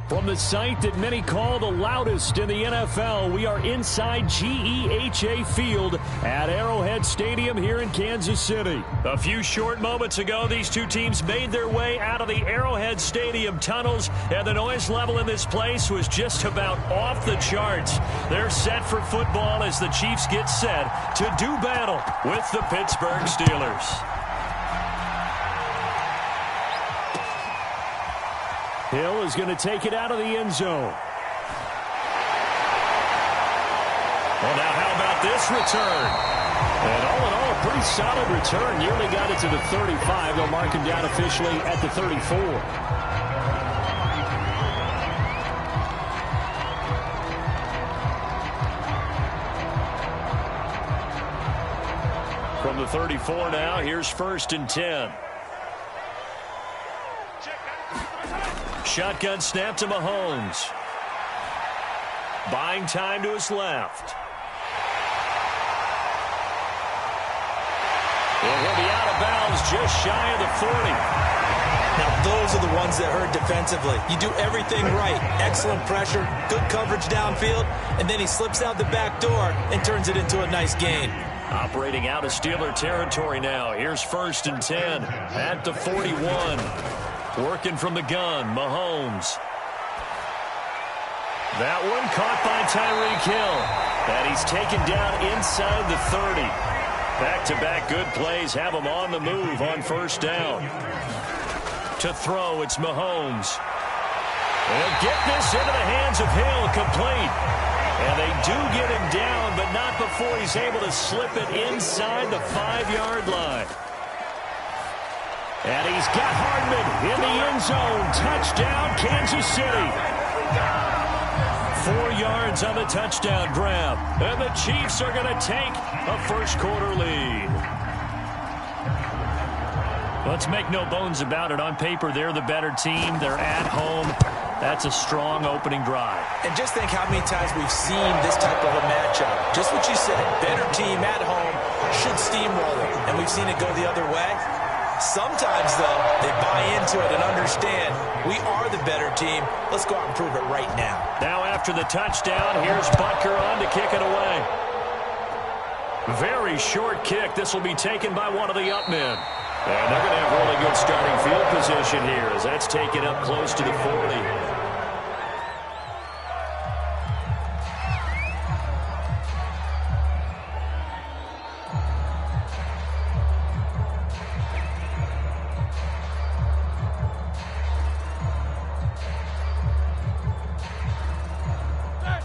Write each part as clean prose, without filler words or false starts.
From the site that many call the loudest in the NFL, we are inside GEHA Field at Arrowhead Stadium here in Kansas City. A few short moments ago, these two teams made their way out of the Arrowhead Stadium tunnels, and the noise level in this place was just about off the charts. They're set for football as the Chiefs get set to do battle with the Pittsburgh Steelers. Hill is going to take it out of the end zone. Well, now how about this return? And all in all, a pretty solid return. Nearly got it to the 35. They'll mark him down officially at the 34. From the 34 now, here's 1st and 10. Shotgun snap to Mahomes. Buying time to his left. And he'll be out of bounds just shy of the 40. Now, those are the ones that hurt defensively. You do everything right. Excellent pressure, good coverage downfield, and then he slips out the back door and turns it into a nice gain. Operating out of Steeler territory now. Here's 1st and 10 at the 41. Working from the gun, Mahomes. That one caught by Tyreek Hill. And he's taken down inside the 30. Back-to-back good plays have him on the move on 1st down. To throw, it's Mahomes. They'll get this into the hands of Hill, complete. And they do get him down, but not before he's able to slip it inside the 5-yard line. And he's got Hardman in the end zone. Touchdown, Kansas City. 4 yards on the touchdown grab. And the Chiefs are going to take a first-quarter lead. Let's make no bones about it. On paper, they're the better team. They're at home. That's a strong opening drive. And just think how many times we've seen this type of a matchup. Just what you said, better team at home should steamroll it. And we've seen it go the other way. Sometimes, though, they buy into it and understand we are the better team. Let's go out and prove it right now. Now after the touchdown, here's Butker on to kick it away. Very short kick. This will be taken by one of the up men. And they're going to have really good starting field position here as that's taken up close to the 40.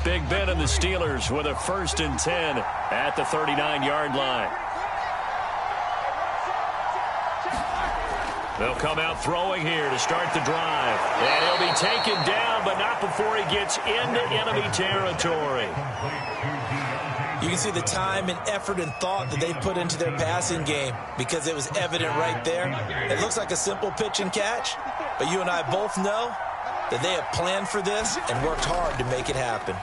Big Ben and the Steelers with a 1st and 10 at the 39-yard line. They'll come out throwing here to start the drive. And he'll be taken down, but not before he gets into enemy territory. You can see the time and effort and thought that they put into their passing game because it was evident right there. It looks like a simple pitch and catch, but you and I both know that they have planned for this and worked hard to make it happen.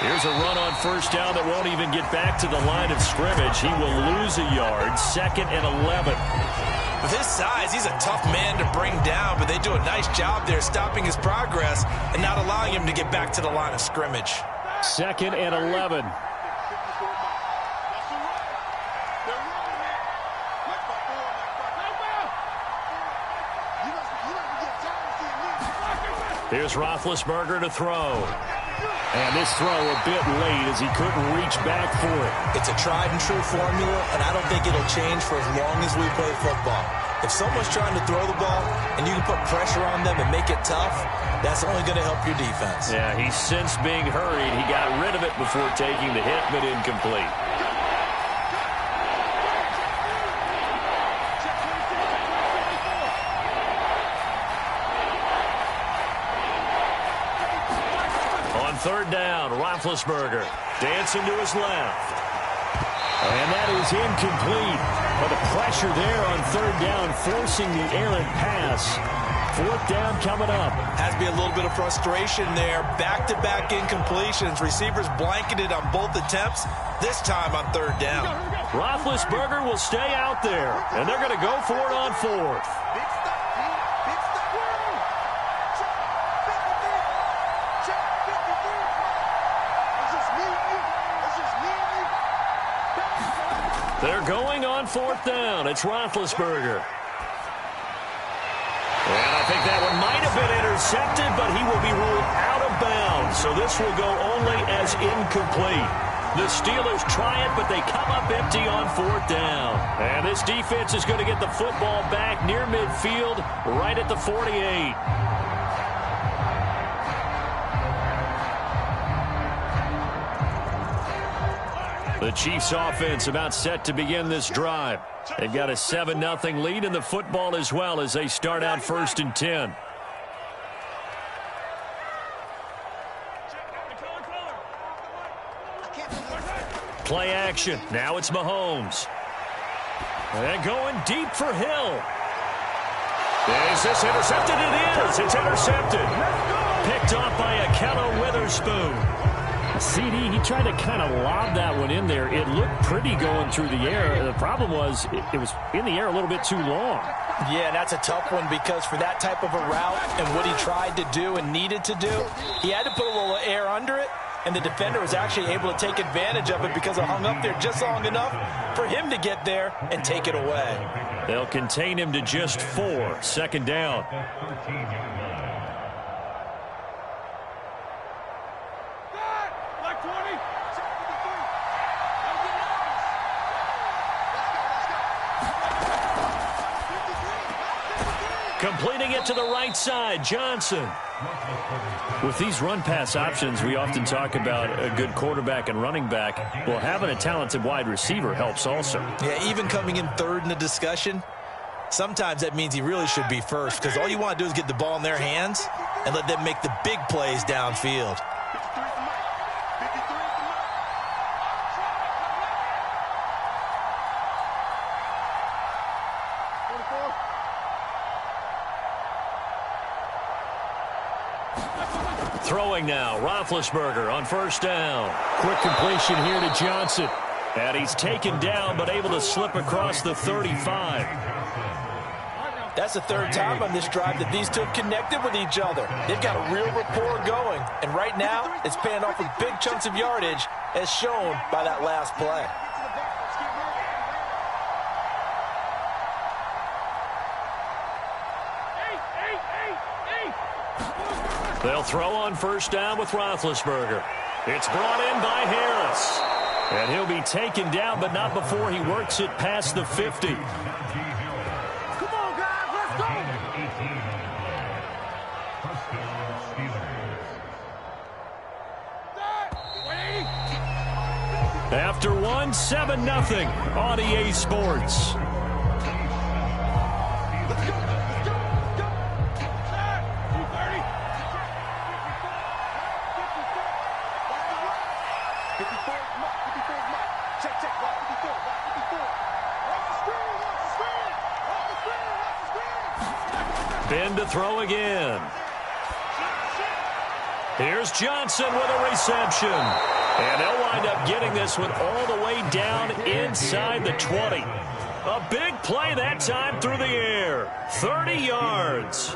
Here's a run on 1st down that won't even get back to the line of scrimmage. He will lose a yard. 2nd and 11. With his size, he's a tough man to bring down, but they do a nice job there stopping his progress and not allowing him to get back to the line of scrimmage. 2nd and 11. Here's Roethlisberger to throw. And this throw a bit late as he couldn't reach back for it. It's a tried-and-true formula, and I don't think it'll change for as long as we play football. If someone's trying to throw the ball and you can put pressure on them and make it tough, that's only going to help your defense. Yeah, he's since being hurried. He got rid of it before taking the hit, but incomplete. On 3rd down, Roethlisberger dancing to his left. And that is incomplete. But the pressure there on 3rd down, forcing the errant pass. 4th down coming up. Has to be a little bit of frustration there. Back-to-back incompletions. Receivers blanketed on both attempts. This time on 3rd down. Roethlisberger will stay out there. And they're going to go for it on 4th. They're going on 4th down. It's Roethlisberger. And I think that one might have been intercepted, but he will be ruled out of bounds. So this will go only as incomplete. The Steelers try it, but they come up empty on 4th down. And this defense is going to get the football back near midfield, right at the 48. The Chiefs offense about set to begin this drive. They've got a 7-0 lead in the football as well as they start out 1st and 10. Play action. Now it's Mahomes. And going deep for Hill. Is this intercepted? It is. It's intercepted. Picked off by Akello Witherspoon. CD, he tried to kind of lob that one in there. It looked pretty going through the air. The problem was it was in the air a little bit too long. Yeah, that's a tough one because for that type of a route and what he tried to do and needed to do, he had to put a little air under it, and the defender was actually able to take advantage of it because it hung up there just long enough for him to get there and take it away. They'll contain him to just 4. 2nd down. Completing it to the right side, Johnson. With these run-pass options, we often talk about a good quarterback and running back. Well, having a talented wide receiver helps also. Yeah, even coming in 3rd in the discussion, sometimes that means he really should be 1st because all you want to do is get the ball in their hands and let them make the big plays downfield. Throwing now, Roethlisberger on 1st down. Quick completion here to Johnson. And he's taken down, but able to slip across the 35. That's the 3rd time on this drive that these two have connected with each other. They've got a real rapport going. And right now, it's paying off with big chunks of yardage, as shown by that last play. They'll throw on 1st down with Roethlisberger. It's brought in by Harris. And he'll be taken down, but not before he works it past the 50. Come on, guys, let's go. After 1, 7-0 on EA Sports. Ben to throw again. Here's Johnson with a reception. And they'll wind up getting this one all the way down inside the 20. A big play that time through the air. 30 yards.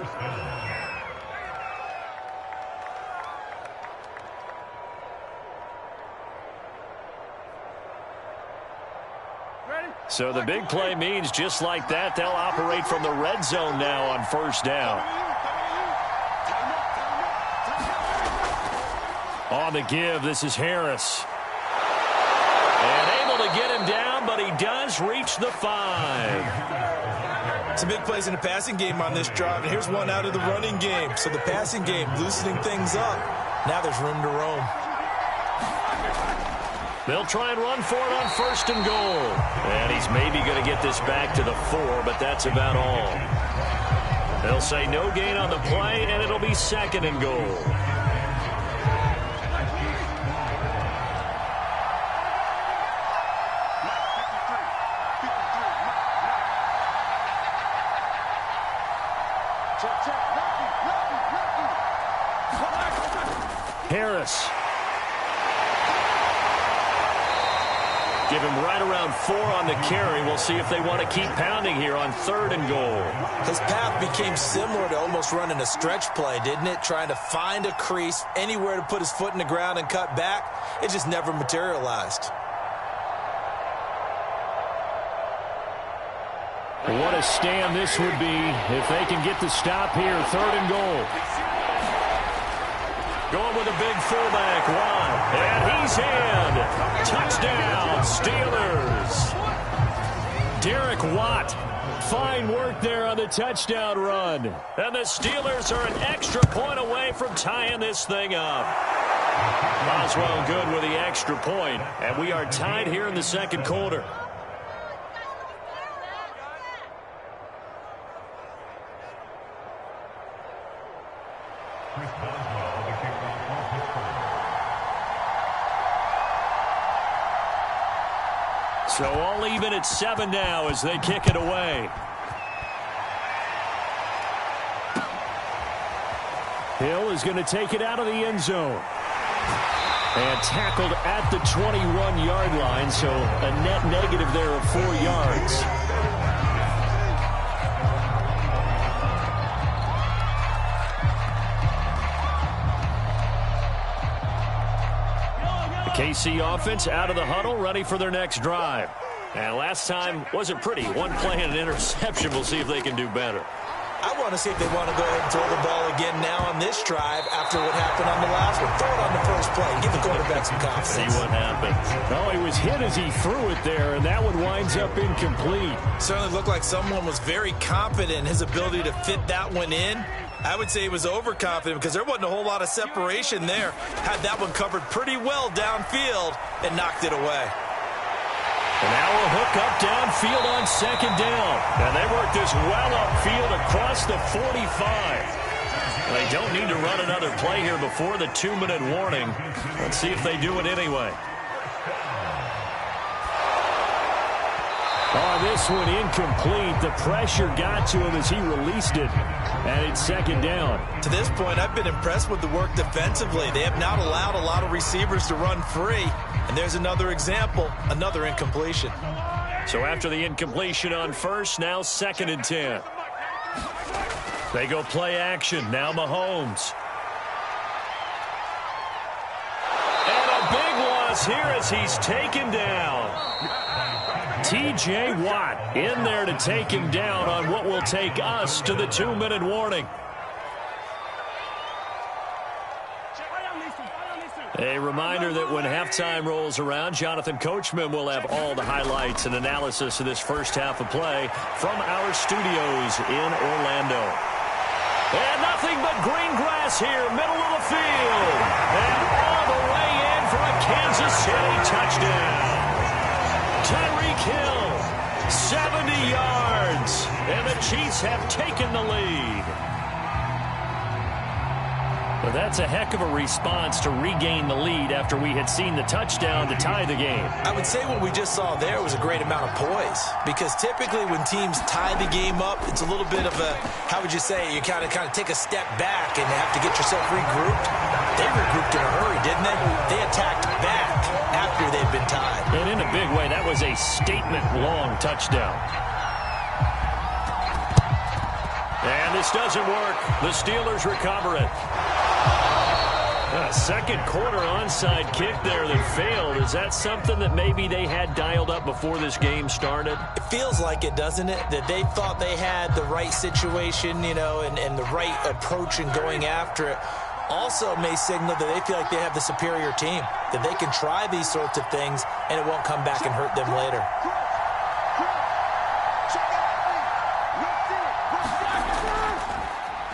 So the big play means just like that, they'll operate from the red zone now on 1st down. On the give, this is Harris. And able to get him down, but he does reach the 5. Some big plays in the passing game on this drive, and here's one out of the running game. So the passing game loosening things up. Now there's room to roam. They'll try and run for it on 1st and goal. And he's maybe going to get this back to the 4, but that's about all. They'll say no gain on the play, and it'll be 2nd and goal. Harris. Give him right around 4 on the carry. We'll see if they want to keep pounding here on 3rd and goal. His path became similar to almost running a stretch play, didn't it? Trying to find a crease, anywhere to put his foot in the ground and cut back. It just never materialized. What a stand this would be if they can get the stop here. 3rd and goal. Going with a big fullback, Watt. And he's in. Touchdown, Steelers. Derek Watt. Fine work there on the touchdown run. And the Steelers are an extra point away from tying this thing up. Boswell good with the extra point. And we are tied here in the 2nd quarter. So all even at 7 now as they kick it away. Hill is going to take it out of the end zone. And tackled at the 21-yard line, so a net negative there of 4 yards. KC offense out of the huddle, ready for their next drive. And last time wasn't pretty. 1 play and an interception. We'll see if they can do better. I want to see if they want to go ahead and throw the ball again now on this drive after what happened on the last one. Throw it on the first play. Give the quarterback some confidence. See what happens. Oh, he was hit as he threw it there, and that one winds up incomplete. Certainly looked like someone was very confident in his ability to fit that one in. I would say he was overconfident because there wasn't a whole lot of separation there. Had that one covered pretty well downfield and knocked it away. And now a hook up downfield on 2nd down. And they work this well upfield across the 45. They don't need to run another play here before the 2-minute warning. Let's see if they do it anyway. Oh, this one incomplete. The pressure got to him as he released it. And it's 2nd down. To this point, I've been impressed with the work defensively. They have not allowed a lot of receivers to run free. And there's another example, another incompletion. So after the incompletion on first, now 2nd and 10. They go play action. Now Mahomes. And a big loss here as he's taken down. T.J. Watt in there to take him down on what will take us to the 2-minute warning. A reminder that when halftime rolls around, Jonathan Coachman will have all the highlights and analysis of this first half of play from our studios in Orlando. And nothing but green grass here, middle of the field. And all the way in for a Kansas City touchdown. Tyreek Hill, 70 yards, and the Chiefs have taken the lead. But that's a heck of a response to regain the lead after we had seen the touchdown to tie the game. I would say what we just saw there was a great amount of poise, because typically when teams tie the game up, it's a little bit of a, how would you say, you kind of take a step back and have to get yourself regrouped. They regrouped in a hurry, didn't they? They attacked back after they'd been tied. And in a big way, that was a statement-long touchdown. And this doesn't work. The Steelers recover it. A 2nd quarter onside kick there that failed. Is that something that maybe they had dialed up before this game started? It feels like it, doesn't it? That they thought they had the right situation, you know, and the right approach in going after it. Also may signal that they feel like they have the superior team, that they can try these sorts of things and it won't come back and hurt them later.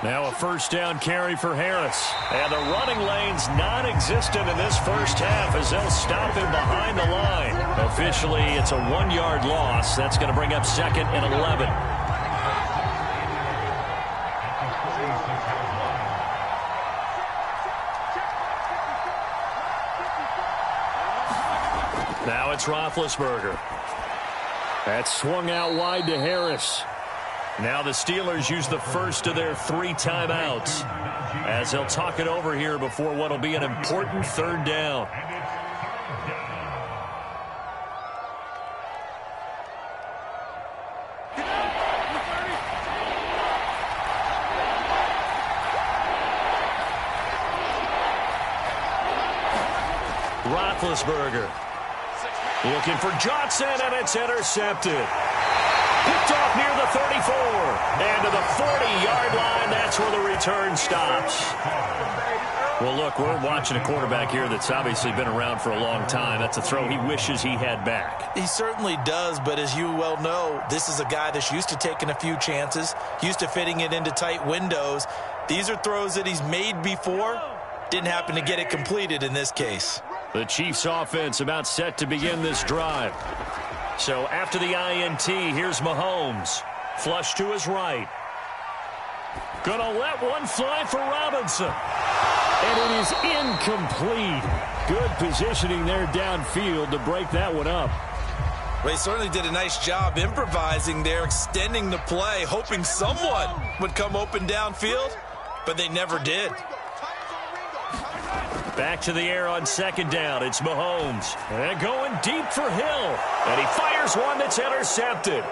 Now a 1st down carry for Harris. And the running lane's non-existent in this first half as they'll stop him behind the line. Officially, it's a 1-yard loss. That's going to bring up 2nd and 11. Now it's Roethlisberger. That's swung out wide to Harris. Now the Steelers use the first of their 3 timeouts as they'll talk it over here before what will be an important 3rd down. Roethlisberger looking for Johnson, and it's intercepted. Picked off near the 34. And to the 40-yard line, that's where the return stops. Well, look, we're watching a quarterback here that's obviously been around for a long time. That's a throw he wishes he had back. He certainly does, but as you well know, this is a guy that's used to taking a few chances, used to fitting it into tight windows. These are throws that he's made before. Didn't happen to get it completed in this case. The Chiefs offense about set to begin this drive. So after the INT, here's Mahomes. Flush to his right. Gonna let one fly for Robinson. And it is incomplete. Good positioning there downfield to break that one up. Well, he certainly did a nice job improvising there, extending the play, hoping someone would come open downfield, but they never did. Back to the air on second down. It's Mahomes. And going deep for Hill. And he fires one that's intercepted.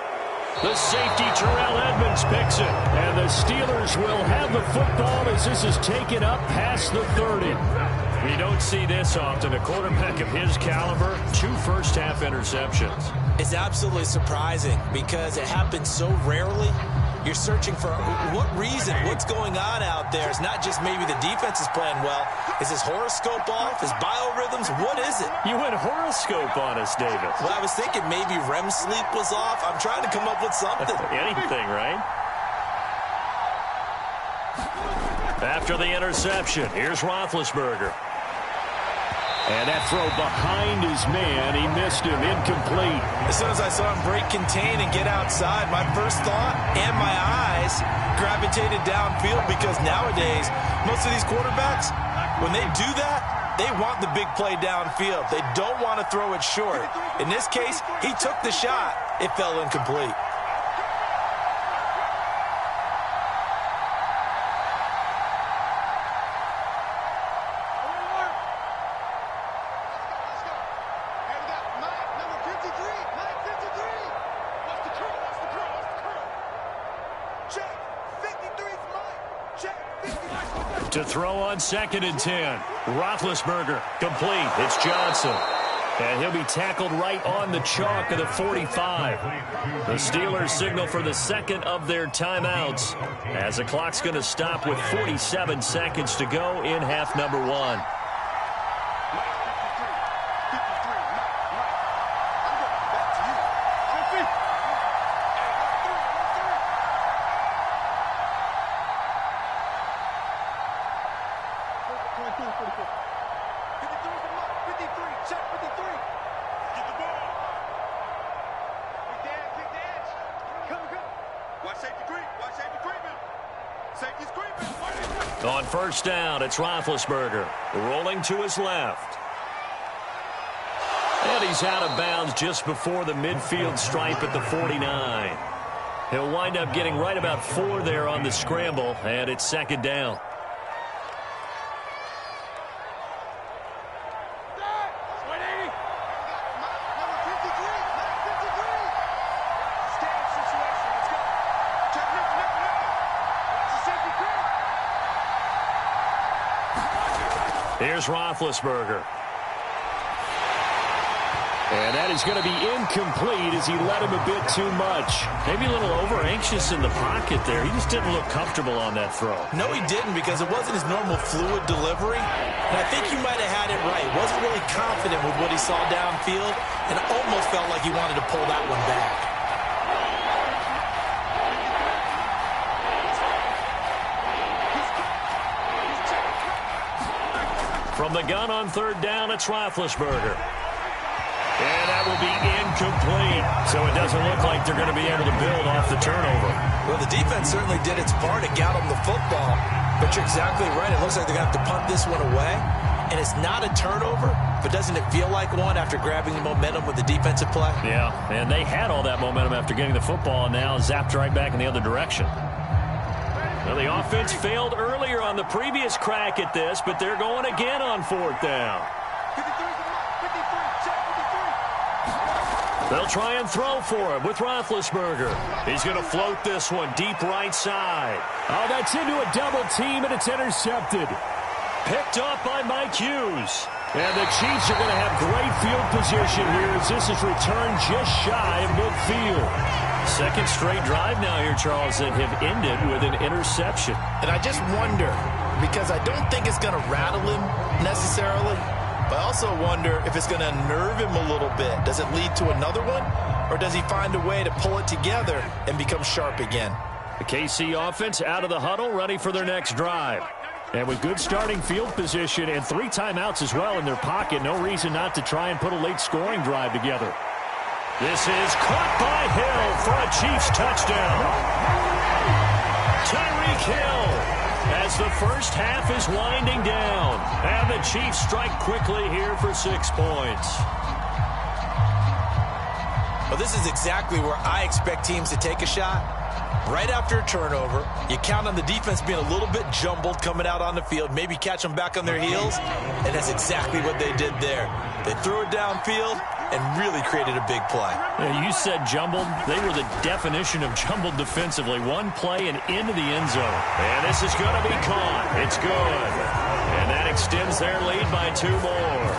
The safety, Terrell Edmonds, picks it. And the Steelers will have the football as this is taken up past the 30. We don't see this often. A quarterback of his caliber, 2 first-half interceptions. It's absolutely surprising because it happens so rarely. You're searching for what reason, what's going on out there. It's not just maybe the defense is playing well. Is his horoscope off? His biorhythms? What is it? You went horoscope on us, David. Well, I was thinking maybe REM sleep was off. I'm trying to come up with something. Anything, right? After the interception, here's Roethlisberger. And that throw behind his man, he missed him, incomplete. As soon as I saw him break contain and get outside, my first thought and my eyes gravitated downfield because nowadays, most of these quarterbacks, when they do that, they want the big play downfield. They don't want to throw it short. In this case, he took the shot. It fell incomplete. To throw on 2nd and 10. Roethlisberger complete. It's Johnson. And he'll be tackled right on the chalk of the 45. The Steelers signal for the second of their timeouts as the clock's going to stop with 47 seconds to go in half number 1. On first down, it's Roethlisberger rolling to his left. And he's out of bounds just before the midfield stripe at the 49. He'll wind up getting right about 4 there on the scramble, and it's 2nd down. Here's Roethlisberger. And that is going to be incomplete as he led him a bit too much. Maybe a little over-anxious in the pocket there. He just didn't look comfortable on that throw. No, he didn't because it wasn't his normal fluid delivery. And I think you might have had it right. Wasn't really confident with what he saw downfield and almost felt like he wanted to pull that one back. From the gun on 3rd down, it's Roethlisberger. And that will be incomplete. So it doesn't look like they're going to be able to build off the turnover. Well, the defense certainly did its part to get them the football. But you're exactly right. It looks like they're going to have to punt this one away. And it's not a turnover, but doesn't it feel like one after grabbing the momentum with the defensive play? Yeah, and they had all that momentum after getting the football and now zapped right back in the other direction. Well, the offense failed earlier on the previous crack at this, but they're going again on 4th down. They'll try and throw for him with Roethlisberger. He's going to float this one deep right side. Oh, that's into a double team, and it's intercepted. Picked up by Mike Hughes. And the Chiefs are going to have great field position here as this is returned just shy of midfield. Second straight drive now here, Charles, that have ended with an interception. And I just wonder, because I don't think it's going to rattle him necessarily, but I also wonder if it's going to unnerve him a little bit. Does it lead to another one, or does he find a way to pull it together and become sharp again? The KC offense out of the huddle, ready for their next drive. And with good starting field position and 3 timeouts as well in their pocket, no reason not to try and put a late scoring drive together. This is caught by Hill for a Chiefs touchdown. Tyreek Hill as the first half is winding down. And the Chiefs strike quickly here for 6 points. Well, this is exactly where I expect teams to take a shot. Right after a turnover, you count on the defense being a little bit jumbled coming out on the field, maybe catch them back on their heels, and that's exactly what they did there. They threw it downfield and really created a big play. Yeah, you said jumbled. They were the definition of jumbled defensively. One play and into the end zone. And this is going to be caught. It's good. And that extends their lead by 2 more.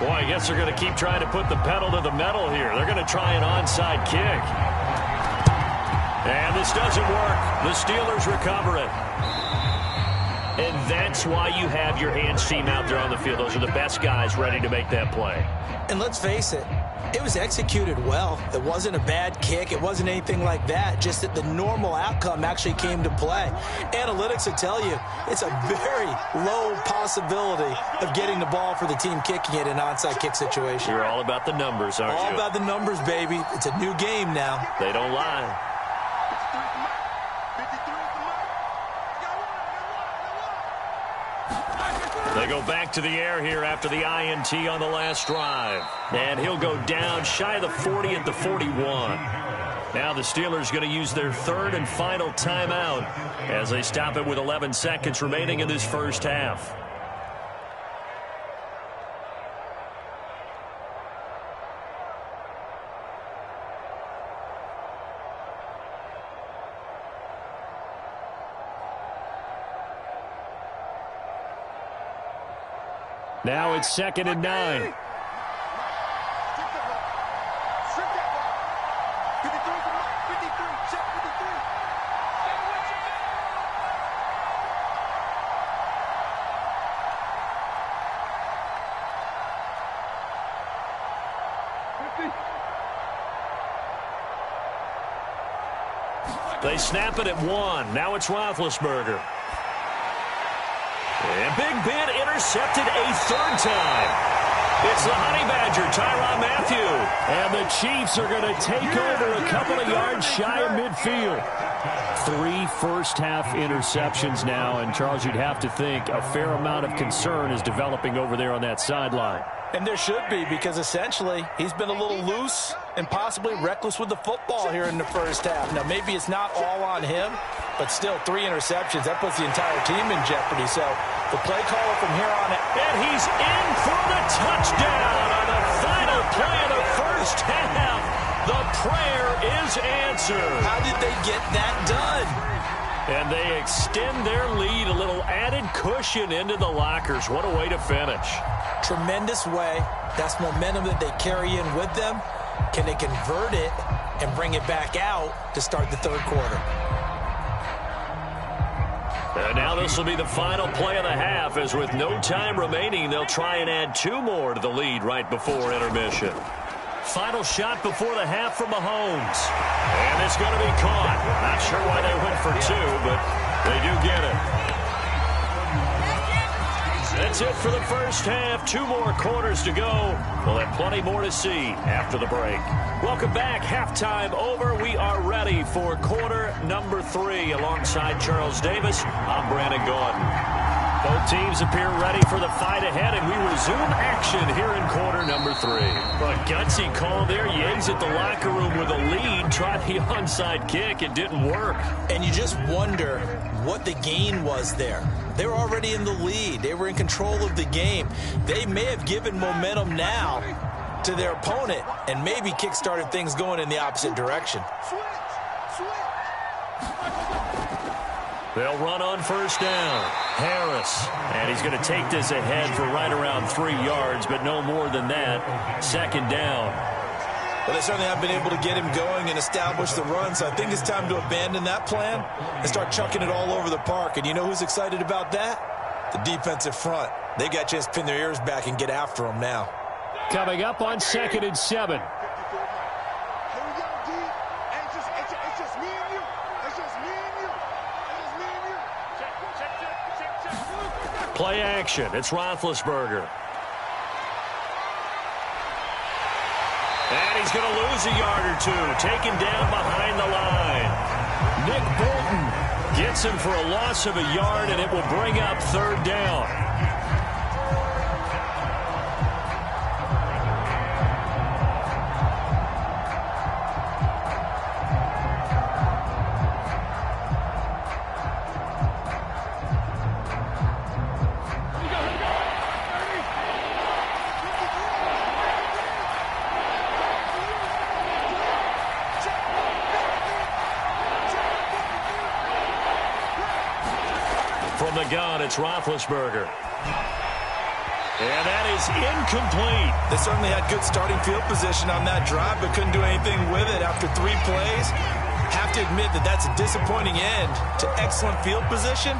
Boy, I guess they're going to keep trying to put the pedal to the metal here. They're going to try an onside kick. And this doesn't work. The Steelers recover it. And that's why you have your hands team out there on the field. Those are the best guys ready to make that play. And let's face it, it was executed well. It wasn't a bad kick. It wasn't anything like that. Just that the normal outcome actually came to play. Analytics will tell you it's a very low possibility of getting the ball for the team kicking it in an onside kick situation. You're all about the numbers, aren't you? All about the numbers, baby. It's a new game now. They don't lie. They go back to the air here after the INT on the last drive. And he'll go down shy of the 40 at the 41. Now the Steelers going to use their 3rd and final timeout as they stop it with 11 seconds remaining in this first half. Now it's 2nd and 9. They snap it at 1. Now it's Roethlisberger. And Big Ben intercepted a 3rd time. It's the Honey Badger, Tyrann Mathieu. And the Chiefs are going to take over a couple of yards shy of midfield. 3 first-half interceptions now. And, Charles, you'd have to think a fair amount of concern is developing over there on that sideline. And there should be, because essentially he's been a little loose and possibly reckless with the football here in the first half. Now, maybe it's not all on him, but still 3 interceptions. That puts the entire team in jeopardy. So the play caller from here on out. And he's in for the touchdown on the final play of the first half. The prayer is answered. How did they get that done? And they extend their lead, a little added cushion into the lockers. What a way to finish. Tremendous way. That's momentum that they carry in with them. Can they convert it and bring it back out to start the 3rd quarter? And now this will be the final play of the half, as with no time remaining, they'll try and add 2 more to the lead right before intermission. Final shot before the half from Mahomes. And it's going to be caught. Not sure why they went for 2, but they do get it. That's it for the first half. 2 more quarters to go. We'll have plenty more to see after the break. Welcome back. Halftime over. We are ready for quarter number 3. Alongside Charles Davis, I'm Brandon Gaudin. Both teams appear ready for the fight ahead, and we resume action here in quarter number 3. But gutsy call there. You exit the locker room with a lead. Try the onside kick. It didn't work. And you just wonder what the gain was there. They were already in the lead. They were in control of the game. They may have given momentum now to their opponent and maybe kick-started things going in the opposite direction. They'll run on first down. Harris. And he's going to take this ahead for right around 3 yards, but no more than that. Second down. Well, they certainly have been able to get him going and establish the run, so I think it's time to abandon that plan and start chucking it all over the park. And you know who's excited about that? The defensive front. They got a chance to pin their ears back and get after him now. Coming up on 2nd and 7. Play action. It's Roethlisberger. And he's going to lose a yard or two. Taken down behind the line. Nick Bolton gets him for a loss of a yard, and it will bring up 3rd down. From the gun, it's Roethlisberger. And that is incomplete. They certainly had good starting field position on that drive, but couldn't do anything with it after 3 plays. Have to admit that that's a disappointing end to excellent field position.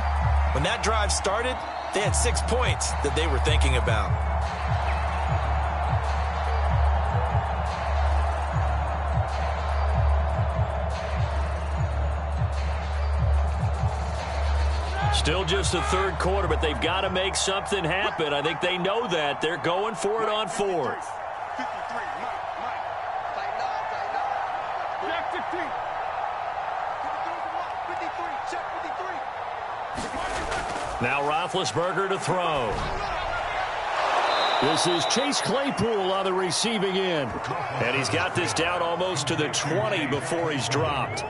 When that drive started, they had 6 points that they were thinking about. Still just the 3rd quarter, but they've got to make something happen. I think they know that. They're going for it on 4th. Now Roethlisberger to throw. This is Chase Claypool on the receiving end. And he's got this down almost to the 20 before he's dropped.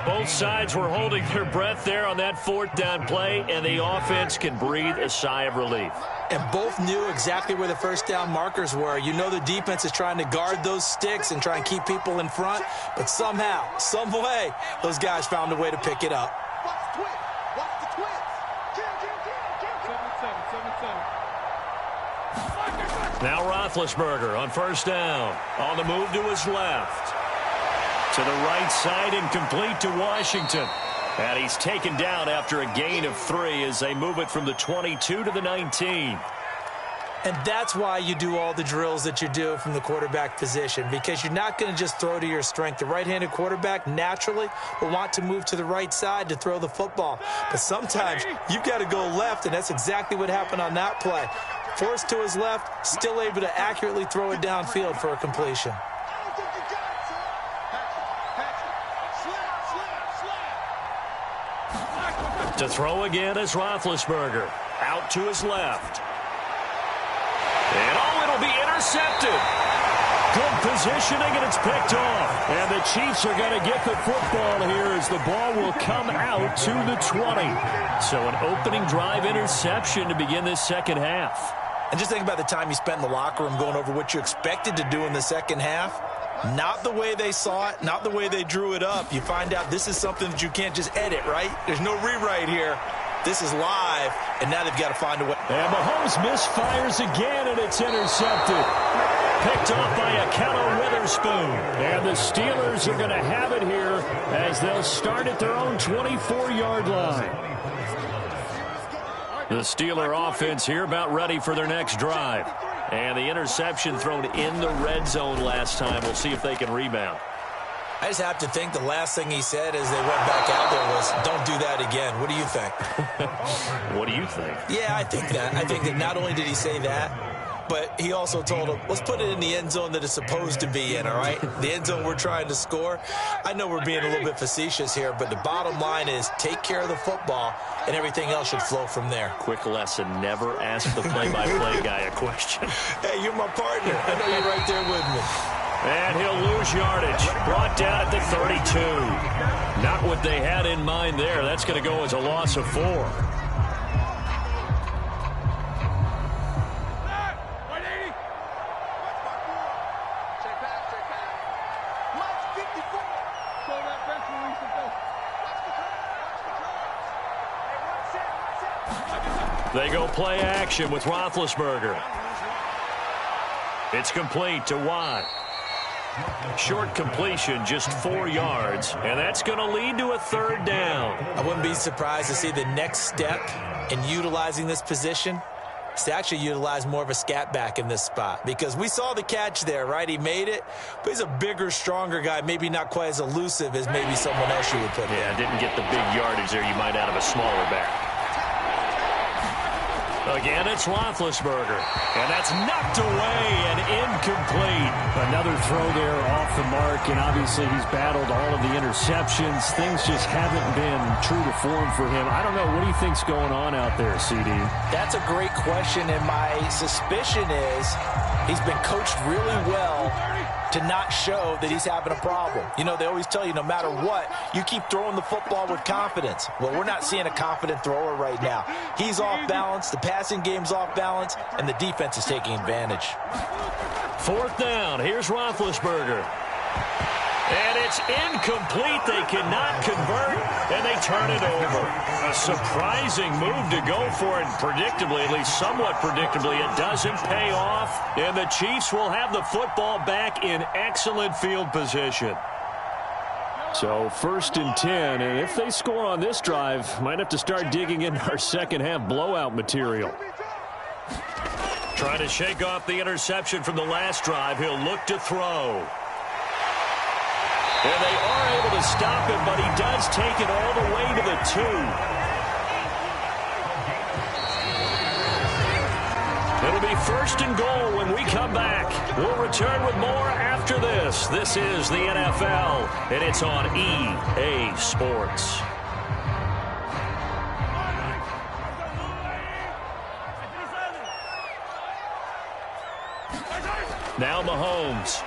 Both sides were holding their breath there on that 4th down play, and the offense can breathe a sigh of relief. And both knew exactly where the 1st down markers were. You know the defense is trying to guard those sticks and try and keep people in front, but somehow, some way, those guys found a way to pick it up. Now Roethlisberger on 1st down. On the move to his left. To the right side and complete to Washington. And he's taken down after a gain of 3 as they move it from the 22 to the 19. And that's why you do all the drills that you do from the quarterback position, because you're not going to just throw to your strength. The right-handed quarterback naturally will want to move to the right side to throw the football. But sometimes you've got to go left, and that's exactly what happened on that play. Forced to his left, still able to accurately throw it downfield for a completion. To throw again is Roethlisberger. Out to his left. And it'll be intercepted. Good positioning, and it's picked off. And the Chiefs are going to get the football here as the ball will come out to the 20. So an opening drive interception to begin this 2nd half. And just think about the time you spent in the locker room going over what you expected to do in the 2nd half. Not the way they saw it, not the way they drew it up. You find out this is something that you can't just edit, right? There's no rewrite here. This is live, and now they've got to find a way. And Mahomes misfires again, and it's intercepted. Picked off by Akello Witherspoon. And the Steelers are going to have it here as they'll start at their own 24-yard line. The Steeler offense here about ready for their next drive. And the interception thrown in the red zone last time. We'll see if they can rebound. I just have to think the last thing he said as they went back out there was, don't do that again. What do you think? What do you think? Yeah, I think that. I think that not only did he say that, but he also told him, let's put it in the end zone that it's supposed to be in, all right? The end zone we're trying to score. I know we're being a little bit facetious here, but the bottom line is take care of the football, and everything else should flow from there. Quick lesson, never ask the play-by-play guy a question. Hey, you're my partner. I know you're right there with me. And he'll lose yardage. Brought down at the 32. Not what they had in mind there. That's going to go as a loss of 4. They go play action with Roethlisberger. It's complete to Watt. Short completion, just 4 yards, and that's going to lead to a third down. I wouldn't be surprised to see the next step in utilizing this position is to actually utilize more of a scat back in this spot, because we saw the catch there, right? He made it, but he's a bigger, stronger guy, maybe not quite as elusive as maybe someone else you would put there. Yeah, didn't get the big yardage there you might out of a smaller back. Again, it's Roethlisberger, and that's knocked away and incomplete. Another throw there off the mark, and obviously he's battled all of the interceptions. Things just haven't been true to form for him. I don't know. What do you think's going on out there, CD? That's a great question, and my suspicion is he's been coached really well to not show that he's having a problem. You know, they always tell you no matter what, you keep throwing the football with confidence. Well, we're not seeing a confident thrower right now. He's off balance, the passing game's off balance, and the defense is taking advantage. Fourth down, here's Roethlisberger. And it's incomplete. They cannot convert, and they turn it over. A surprising move to go for it, predictably, at least somewhat predictably. It doesn't pay off, and the Chiefs will have the football back in excellent field position. So 1st and 10, and if they score on this drive, might have to start digging in our second-half blowout material. Trying to shake off the interception from the last drive. He'll look to throw. And they are able to stop him, but he does take it all the way to the 2. It'll be 1st and goal when we come back. We'll return with more after this. This is the NFL, and it's on EA Sports. Now Mahomes.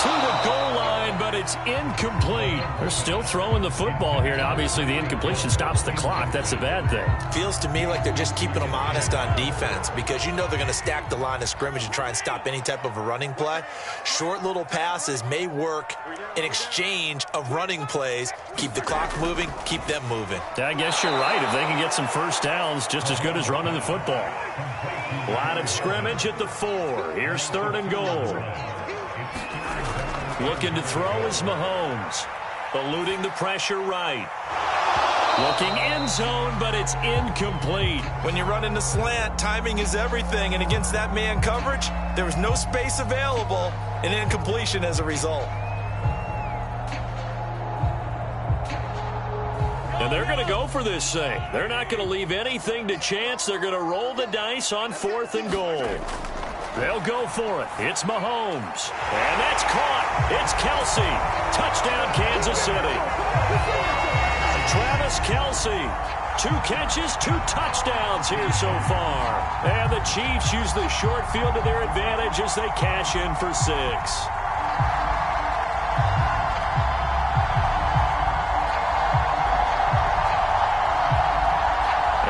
To the goal line, but it's incomplete. They're still throwing the football here. Now, obviously, the incompletion stops the clock. That's a bad thing. Feels to me like they're just keeping them honest on defense, because you know they're going to stack the line of scrimmage and try and stop any type of a running play. Short little passes may work in exchange of running plays. Keep the clock moving, keep them moving. I guess you're right. If they can get some first downs, just as good as running the football. Line of scrimmage at the 4. Here's 3rd and goal. Looking to throw is Mahomes. Eluding the pressure right. Looking end zone, but it's incomplete. When you run into slant, timing is everything. And against that man coverage, there was no space available, and incompletion as a result. And they're going to go for this thing. They're not going to leave anything to chance. They're going to roll the dice on 4th and goal. They'll go for it. It's Mahomes. And that's caught. It's Kelsey. Touchdown, Kansas City. Travis Kelsey. 2 catches, 2 touchdowns here so far. And the Chiefs use the short field to their advantage as they cash in for 6.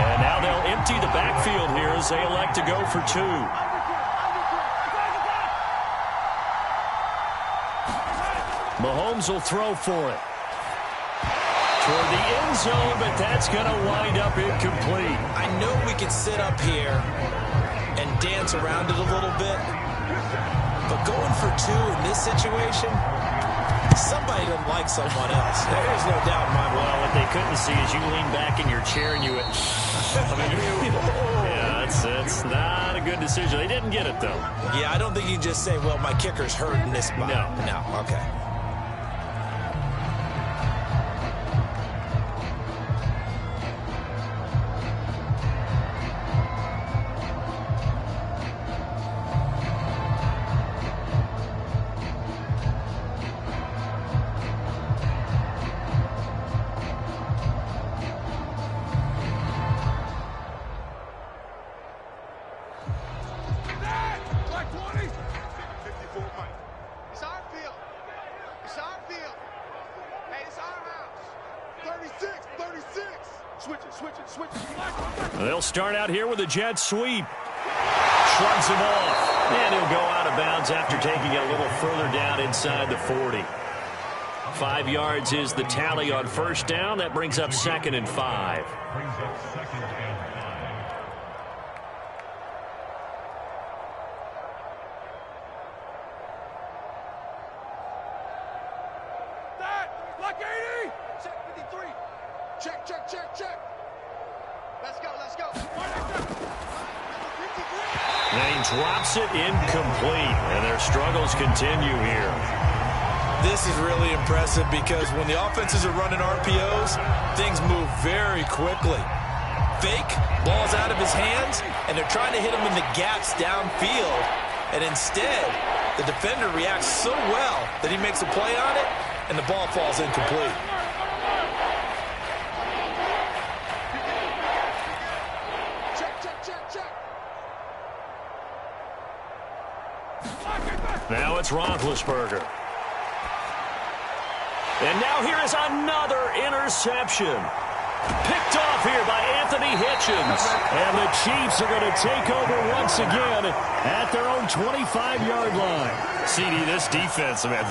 And now they'll empty the backfield here as they elect to go for 2. Mahomes will throw for it. Toward the end zone, but that's going to wind up incomplete. I know we can sit up here and dance around it a little bit, but going for 2 in this situation, somebody doesn't like someone else. There's no doubt in my mind. Well, what they couldn't see is you lean back in your chair and you went, yeah, it's not a good decision. They didn't get it, though. Yeah, I don't think you just say, well, my kicker's hurt in this spot. No, okay. They'll start out here with a jet sweep. Shrugs him off. And he'll go out of bounds after taking it a little further down inside the 40. 5 yards is the tally on first down. That brings up 2nd and 5. Like 80! Check 53. Check. Let's go. Then he drops it incomplete, and their struggles continue here. This is really impressive because when the offenses are running RPOs, things move very quickly. Fake, ball's out of his hands, and they're trying to hit him in the gaps downfield. And instead, the defender reacts so well that he makes a play on it, and the ball falls incomplete. Now it's Roethlisberger. And now here is another interception. Picked off here by Anthony Hitchens. And the Chiefs are going to take over once again at their own 25-yard line. CD, this defense, man,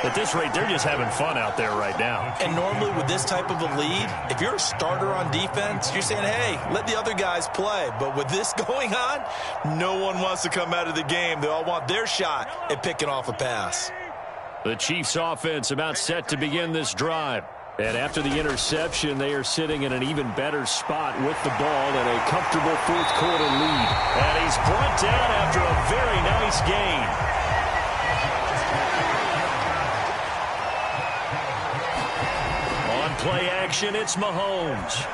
at this rate, they're just having fun out there right now. And normally with this type of a lead, if you're a starter on defense, you're saying, hey, let the other guys play. But with this going on, no one wants to come out of the game. They all want their shot at picking off a pass. The Chiefs offense about set to begin this drive. And after the interception, they are sitting in an even better spot with the ball and a comfortable fourth-quarter lead. And he's brought down after a very nice gain. On play action, it's Mahomes.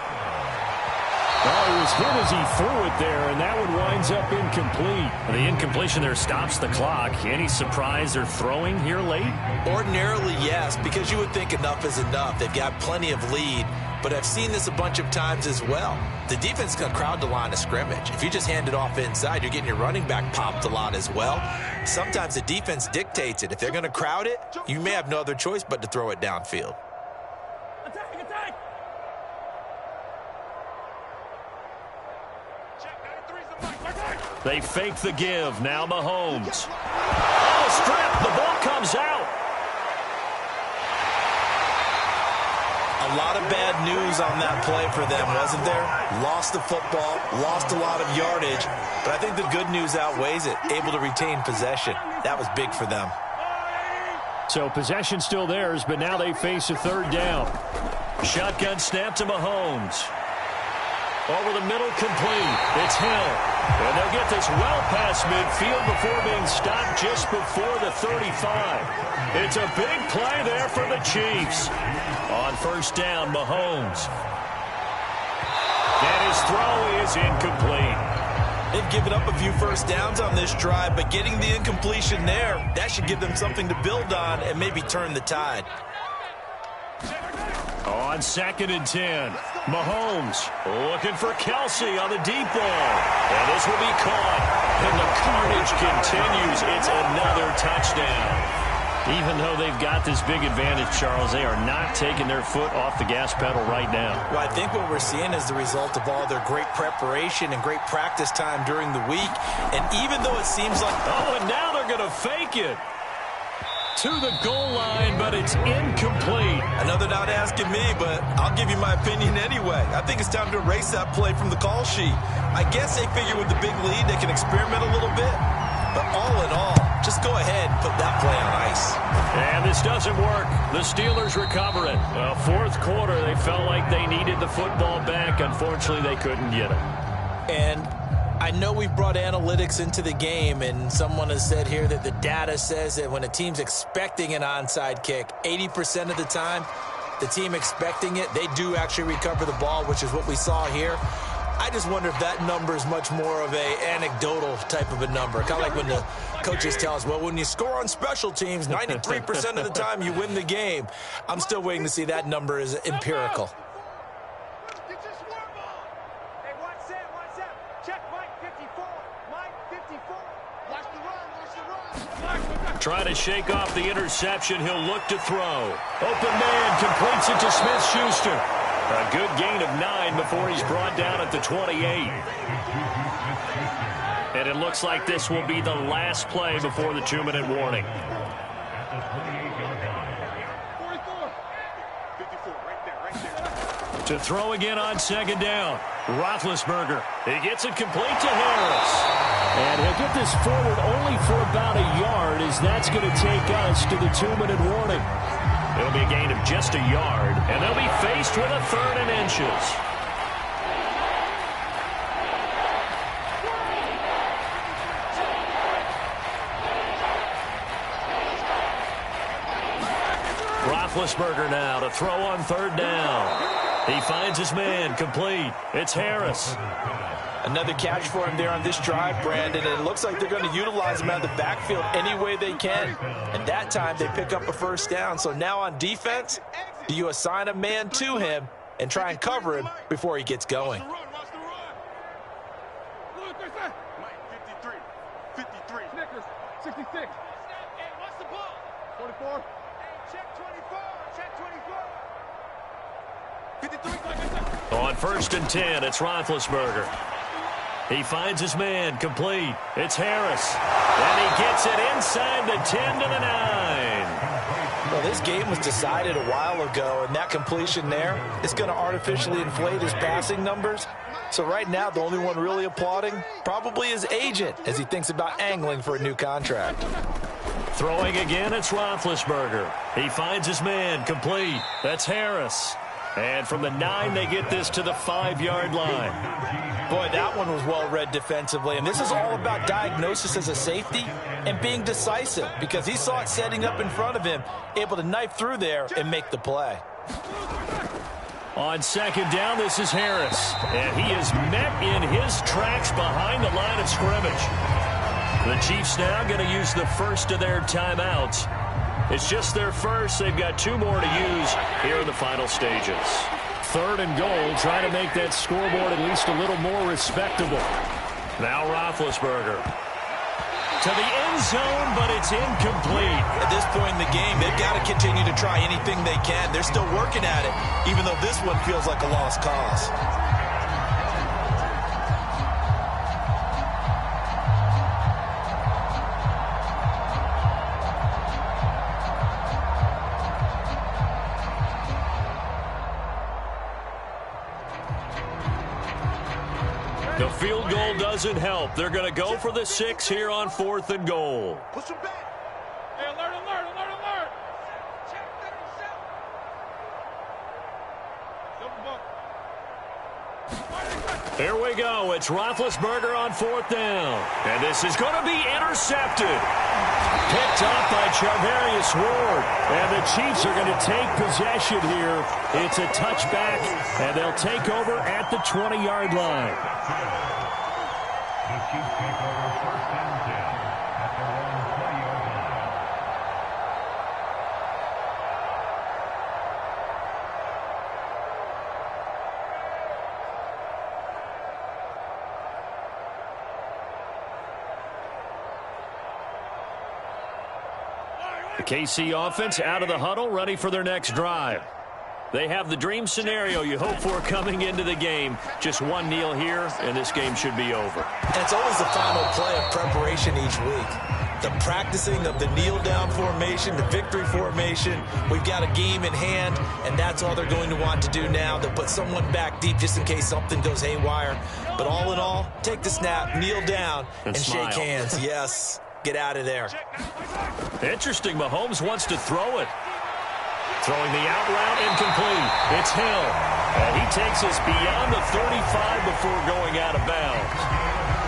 Oh, he was hit as he threw it there, and that one winds up incomplete. The incompletion there stops the clock. Any surprise they're throwing here late? Ordinarily, yes, because you would think enough is enough. They've got plenty of lead, but I've seen this a bunch of times as well. The defense can crowd the line of scrimmage. If you just hand it off inside, you're getting your running back popped a lot as well. Sometimes the defense dictates it. If they're going to crowd it, you may have no other choice but to throw it downfield. Attack! They fake the give. Now Mahomes. Oh, strip. The ball comes out. A lot of bad news on that play for them, wasn't there? Lost the football, lost a lot of yardage, but I think the good news outweighs it. Able to retain possession. That was big for them. So possession still theirs, but now they face a third down. Shotgun snap to Mahomes. Over the middle, complete. It's Hill. And they'll get this well past midfield before being stopped just before the 35. It's a big play there for the Chiefs. On first down, Mahomes. And his throw is incomplete. They've given up a few first downs on this drive, but getting the incompletion there, that should give them something to build on and maybe turn the tide. On 2nd and 10, Mahomes looking for Kelsey on the deep ball. And this will be caught. And the carnage continues. It's another touchdown. Even though they've got this big advantage, Charles, they are not taking their foot off the gas pedal right now. Well, I think what we're seeing is the result of all their great preparation and great practice time during the week. And even though it seems like... Oh, and now they're going to fake it to the goal line, but it's incomplete. Another not asking me, but I'll give you my opinion anyway. I think it's time to erase that play from the call sheet. I guess they figure with the big lead they can experiment a little bit. But all in all, just go ahead and put that play on ice. And this doesn't work. The Steelers recover it. Well, fourth quarter, they felt like they needed the football back. Unfortunately, they couldn't get it. And I know we've brought analytics into the game, and someone has said here that the data says that when a team's expecting an onside kick, 80% of the time, the team expecting it, they do actually recover the ball, which is what we saw here. I just wonder if that number is much more of a anecdotal type of a number. Kind of like when the coaches tell us, well, when you score on special teams, 93% of the time you win the game. I'm still waiting to see that number is empirical. Trying to shake off the interception. He'll look to throw. Open man completes it to Smith-Schuster. A good gain of 9 before he's brought down at the 28. And it looks like this will be the last play before the 2-minute warning. To throw again on second down. Roethlisberger. He gets it complete to Harris. And he'll get this forward only for about a yard, as that's going to take us to the 2-minute warning. It'll be a gain of just a yard, and they'll be faced with a 3rd and inches. Roethlisberger now to throw on 3rd down. He finds his man, complete. It's Harris. Another catch for him there on this drive, Brandon. And it looks like they're going to utilize him out of the backfield any way they can. And that time they pick up a 1st down. So now on defense, do you assign a man to him and try and cover him before he gets going? Watch the run. Look, 53. 53. Snickers. 66. Hey, what's the ball? 24. Hey, check 24. Check 24. 53. On 1st and 10, it's Roethlisberger. He finds his man, complete. It's Harris. And he gets it inside the 10 to the 9. Well, this game was decided a while ago, and that completion there is going to artificially inflate his passing numbers. So right now, the only one really applauding probably his agent as he thinks about angling for a new contract. Throwing again, it's Roethlisberger. He finds his man, complete. That's Harris. And from the 9, they get this to the 5-yard line. Boy, that one was well read defensively. And this is all about diagnosis as a safety and being decisive, because he saw it setting up in front of him, able to knife through there and make the play. On 2nd down, this is Harris. And he is met in his tracks behind the line of scrimmage. The Chiefs now going to use the first of their timeouts. It's just their first. They've got 2 more to use here in the final stages. 3rd and goal, trying to make that scoreboard at least a little more respectable. Now Roethlisberger. To the end zone, but it's incomplete. At this point in the game, they've got to continue to try anything they can. They're still working at it, even though this one feels like a lost cause. The field goal doesn't help. They're going to go for the 6 here on 4th and goal. Push him back. Hey, alert, alert, alert, alert. Check 37. Here we go. It's Roethlisberger on 4th down. And this is going to be intercepted. Picked off by Charvarius Ward. And the Chiefs are going to take possession here. It's a touchback, and they'll take over at the 20-yard line. The Chiefs take over 1st and 10 at their own 20-yard line. The KC offense out of the huddle, ready for their next drive. They have the dream scenario you hope for coming into the game. Just one kneel here, and this game should be over. And it's always the final play of preparation each week. The practicing of the kneel-down formation, the victory formation. We've got a game in hand, and that's all they're going to want to do now. They'll put someone back deep just in case something goes haywire. But all in all, take the snap, kneel down, and shake hands. Yes, get out of there. Interesting, Mahomes wants to throw it. Throwing the out route, incomplete. It's Hill. And he takes us beyond the 35 before going out of bounds.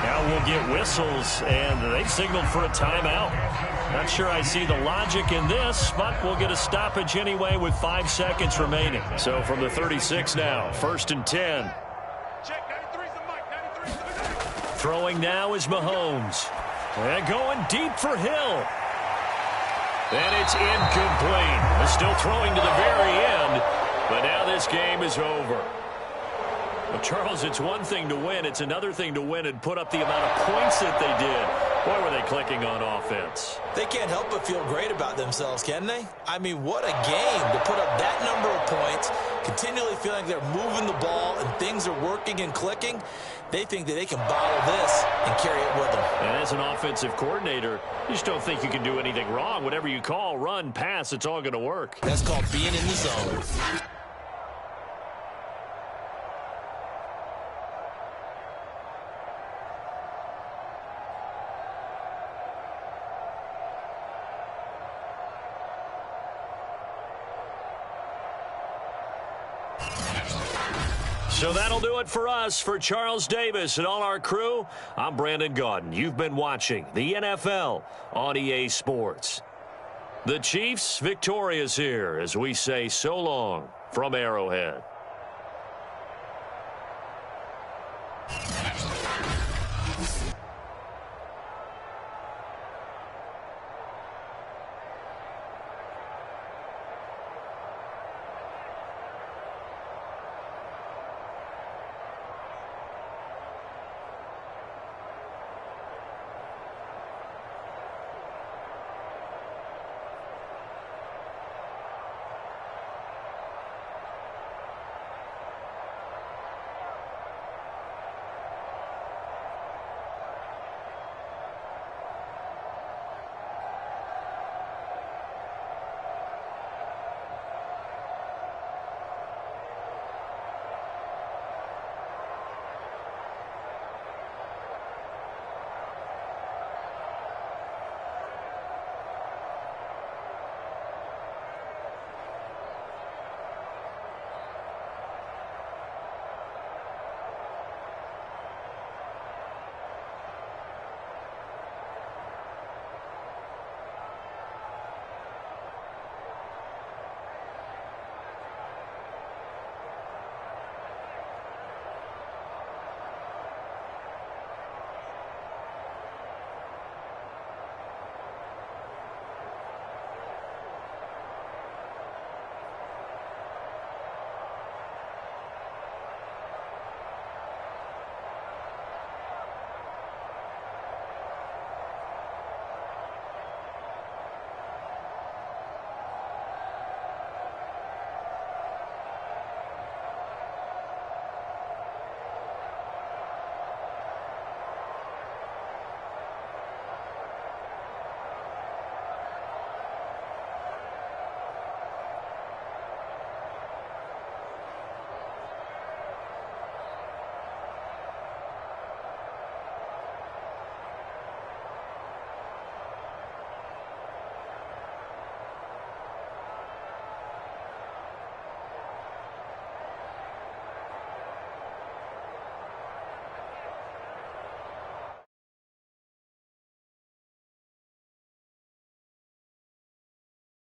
Now we'll get whistles, and they've signaled for a timeout. Not sure I see the logic in this, but we'll get a stoppage anyway with 5 seconds remaining. So from the 36 now, 1st and 10. Throwing now is Mahomes. And going deep for Hill. And it's incomplete. They're still throwing to the very end, but now this game is over. Well, Charles, it's one thing to win. It's another thing to win and put up the amount of points that they did. Boy, were they clicking on offense. They can't help but feel great about themselves, can they? I mean, what a game to put up that number of points, continually feeling they're moving the ball and things are working and clicking. They think that they can bottle this and carry it with them. And as an offensive coordinator, you just don't think you can do anything wrong. Whatever you call, run, pass, it's all going to work. That's called being in the zone. So that'll do it for us. For Charles Davis and all our crew, I'm Brandon Gaudin. You've been watching the NFL on EA Sports. The Chiefs victorious here as we say so long from Arrowhead.